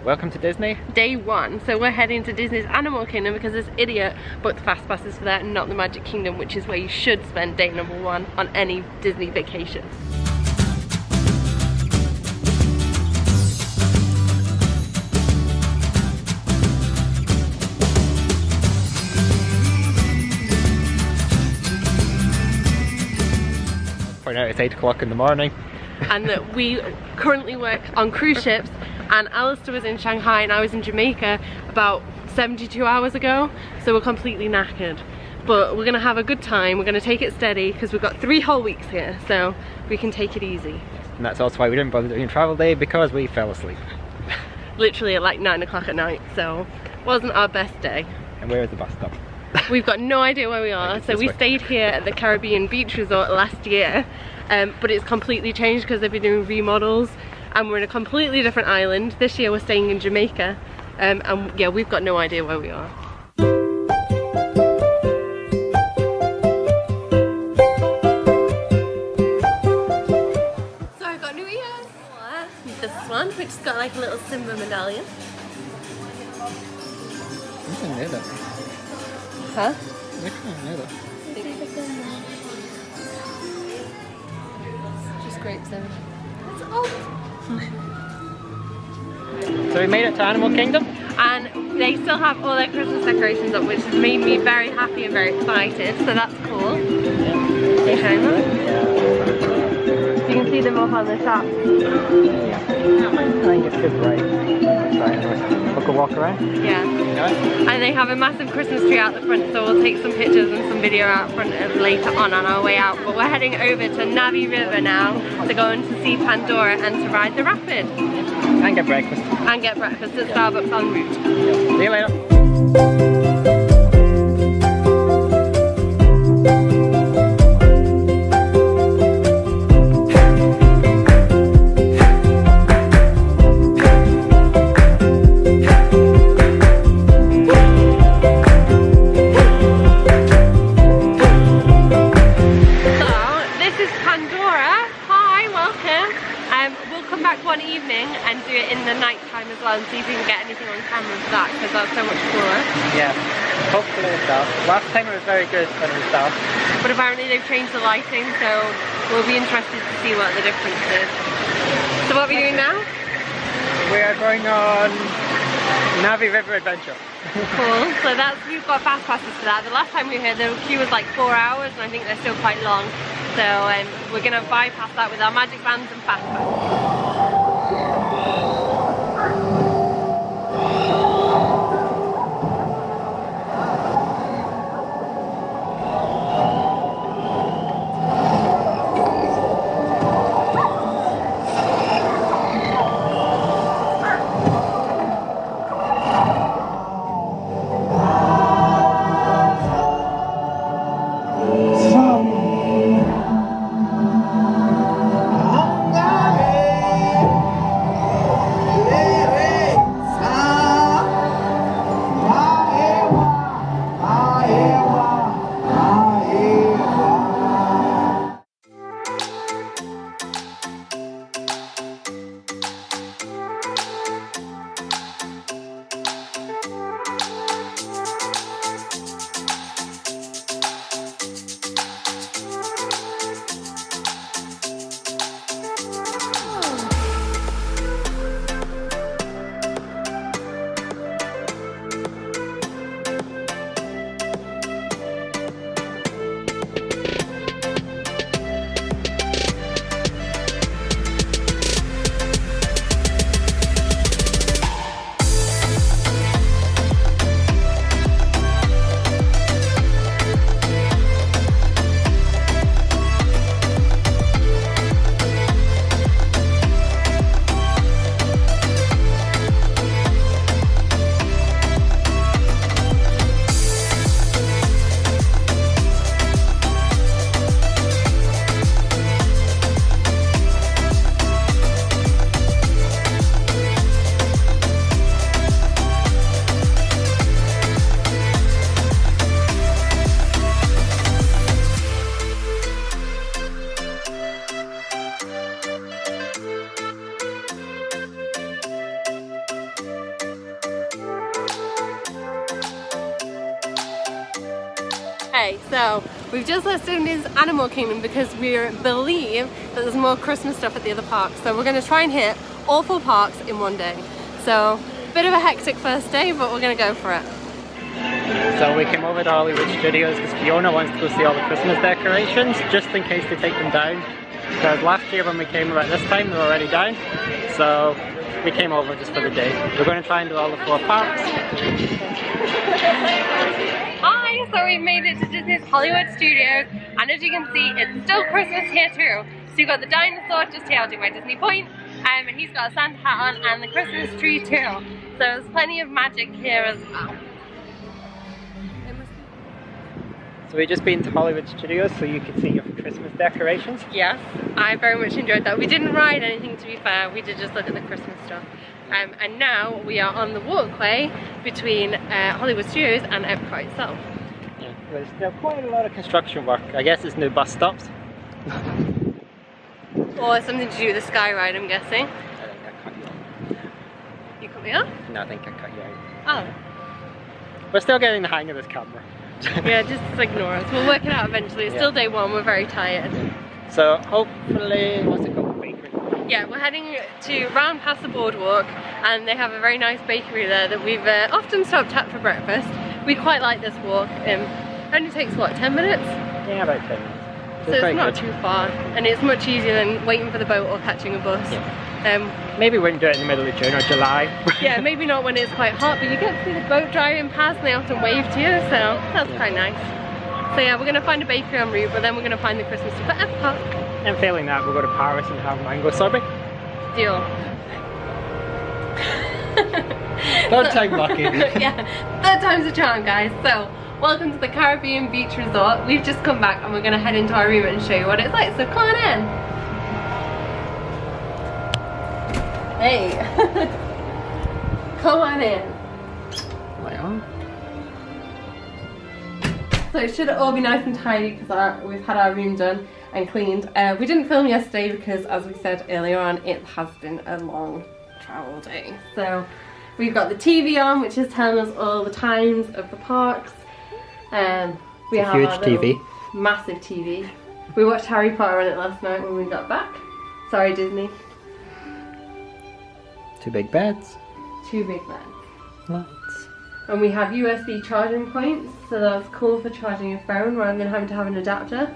welcome to Disney. Day 1. So we're heading to Disney's Animal Kingdom because this idiot booked fast passes for that and not the Magic Kingdom, which is where you should spend day number 1 on any Disney vacation. Point out it's 8 o'clock in the morning. And that we currently work on cruise ships, and Alistair was in Shanghai and I was in Jamaica about 72 hours ago, so we're completely knackered. But we're gonna have a good time, we're gonna take it steady because we've got 3 whole weeks here, so we can take it easy. And that's also why we didn't bother doing travel day, because we fell asleep. Literally at like 9 o'clock at night, so wasn't our best day. And where is the bus stop? We've got no idea where we are, so we stayed here at the Caribbean Beach Resort last year, but it's completely changed because they've been doing remodels and we're in a completely different island. This year we're staying in Jamaica, and yeah, we've got no idea where we are. So I've got new ears. This one, which has got like a little Simba medallion. I didn't know that. Huh? I didn't know that. Just grapes then. So we made it to Animal Kingdom. And they still have all their Christmas decorations up, which has made me very happy and very excited, so that's cool. Can you show them? You can see them up on the top. Yeah. I think it's good, right? Book a walk around? Yeah. And they have a massive Christmas tree out the front, so we'll take some pictures and some video out front later on our way out. But we're heading over to Navi River now to go and to see Pandora and to ride the rapid. And get breakfast. And get breakfast at Starbucks en route. See you later. One evening and do it in the night time as well and see if we can get anything on camera for that, because that's so much cooler. Yeah, hopefully it's dark. Last time it was very good when it was dark. But apparently they've changed the lighting, so we'll be interested to see what the difference is. So what are we doing now? We are going on Navi River Adventure. Cool, so we've got fast passes for that. The last time we were here the queue was like 4 hours and I think they're still quite long. So we're going to bypass that with our magic bands and fast passes. Hey, so we've just left Disney's Animal Kingdom because we believe that there's more Christmas stuff at the other parks. So we're going to try and hit all 4 parks in one day. So, bit of a hectic first day, but we're going to go for it. So we came over to Hollywood Studios because Fiona wants to go see all the Christmas decorations, just in case they take them down. Because last year when we came about this time, they were already down. So we came over just for the day. We're going to try and do all the 4 parks. Hi, so we've made it to Disney's Hollywood Studios, and as you can see, it's still Christmas here too. So you've got the dinosaur just here holding my Disney point, and he's got a Santa hat on, and the Christmas tree too. So there's plenty of magic here as well. So we've just been to Hollywood Studios so you can see your Christmas decorations. Yes, I very much enjoyed that. We didn't ride anything, to be fair, we did just look at the Christmas stuff. And now we are on the walkway between Hollywood Studios and EPCOT itself. Yeah, there's still quite a lot of construction work. I guess it's new bus stops. Or something to do with the sky ride, I'm guessing. I think I cut you off. You cut me off? No, I think I cut you out. Oh. We're still getting the hang of this camera. Yeah, just ignore us. We'll work it out eventually. It's still day 1, we're very tired. So hopefully, what's it called? Bakery? Yeah, we're heading to round past the boardwalk, and they have a very nice bakery there that we've often stopped at for breakfast. We quite like this walk. It only takes, what, 10 minutes? Yeah, about 10 minutes. So it's not too far, and it's much easier than waiting for the boat or catching a bus. Yeah. Maybe we wouldn't do it in the middle of June or July. Yeah, maybe not when it's quite hot, but you get to see the boat driving past and they often wave to you, so that's quite nice. So yeah, we're going to find a bakery en route, but then we're going to find the Christmas stuff at EPCOT. And failing that, we'll go to Paris and have mango sorbet. Deal. Third time lucky. Yeah, 3rd time's a charm, guys. So, welcome to the Caribbean Beach Resort. We've just come back and we're going to head into our room and show you what it's like, so come on in. Hey. Come on in. Well. So it should all be nice and tidy because we've had our room done and cleaned. We didn't film yesterday because, as we said earlier on, it has been a long travel day. So we've got the TV on, which is telling us all the times of the parks. We have huge our TV. Massive TV. We watched Harry Potter on it last night when we got back. Sorry, Disney. 2 big beds. 2 big beds. Lights. And we have USB charging points, so that's cool for charging your phone rather than having to have an adapter.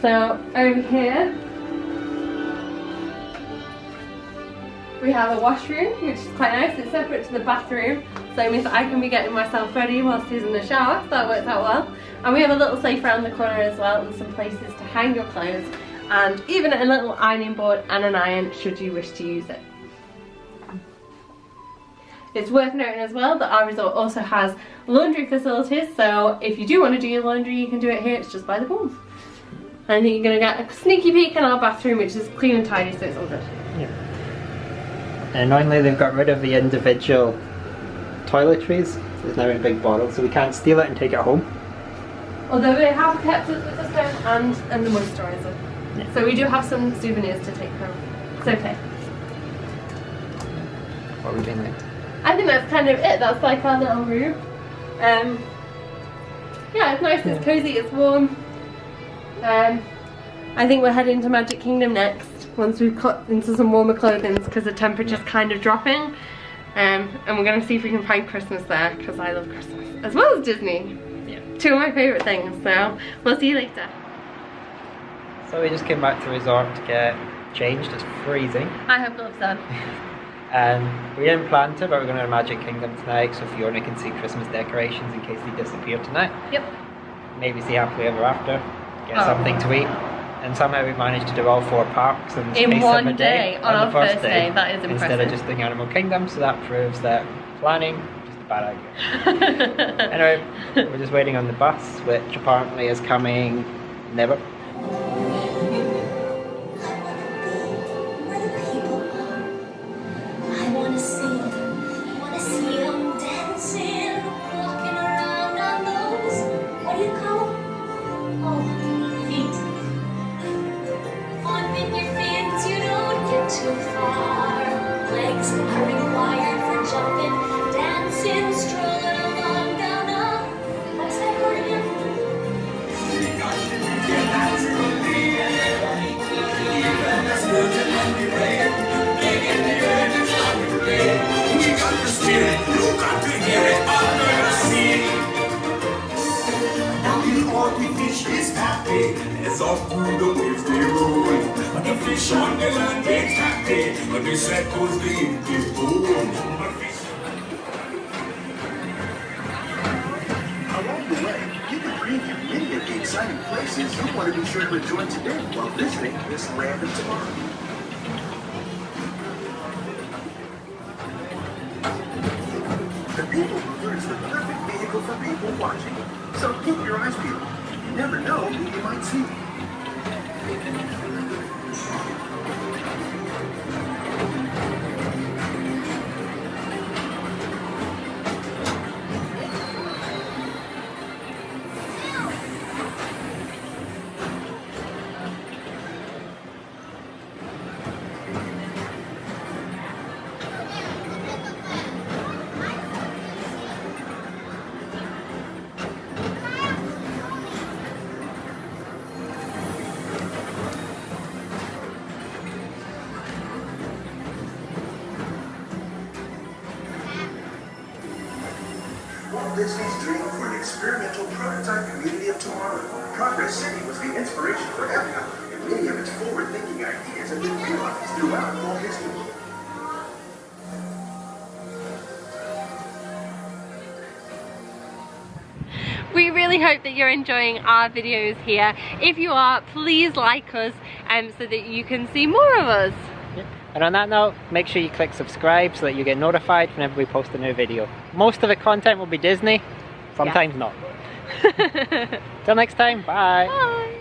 So over here we have a washroom, which is quite nice. It's separate to the bathroom, so it means that I can be getting myself ready whilst he's in the shower, so that works out well. And we have a little safe around the corner as well, and some places to hang your clothes, and even a little ironing board and an iron should you wish to use it. It's worth noting as well that our resort also has laundry facilities, so if you do want to do your laundry, you can do it here. It's just by the pool. And I think you're going to get a sneaky peek in our bathroom, which is clean and tidy, so it's all good. Yeah. And annoyingly, they've got rid of the individual toiletries. It's now in a big bottle, so we can't steal it and take it home. Although they have kept it with the stone and the moisturiser. Yeah. So we do have some souvenirs to take home. It's okay. What we've been like. I think that's kind of it. That's like our little room. Yeah, it's nice, it's cozy, it's warm. I think we're heading to Magic Kingdom next once we've cut into some warmer clothing because the temperature's kind of dropping. And we're going to see if we can find Christmas there because I love Christmas as well as Disney. Yeah. 2 of my favourite things, so we'll see you later. So we just came back to the resort to get changed. It's freezing. I have gloves on. And we didn't plan to, but we're going to Magic Kingdom tonight so Fiona can see Christmas decorations in case they disappear tonight. Yep. Maybe see Happily Ever After, get something to eat. And somehow we managed to do all 4 parks in the space one of a day. On our first day. That is impressive. Instead of just doing Animal Kingdom, so that proves that planning just a bad idea. Anyway, we're just waiting on the bus, which apparently is coming never. Too far, legs are required for jumping, dancing, strolling along down a, what's that word again? off through the waves they roll. And the fish on the land ain't happy, but the circles they eat the bone. Along the way, you can preview many of the exciting places you want to be sure to enjoy today while visiting this land of tomorrow. The People Mover is the perfect vehicle for people watching, so keep your eyes peeled. You never know who you might see. Walt Disney's dream for an experimental prototype community of tomorrow. Progress City was the inspiration for EPCOT, and many of its forward-thinking ideas have been realized throughout Walt Disney World. We really hope that you're enjoying our videos here. If you are, please like us so that you can see more of us. And on that note, make sure you click subscribe so that you get notified whenever we post a new video. Most of the content will be Disney, sometimes not. Till next time, bye! Bye!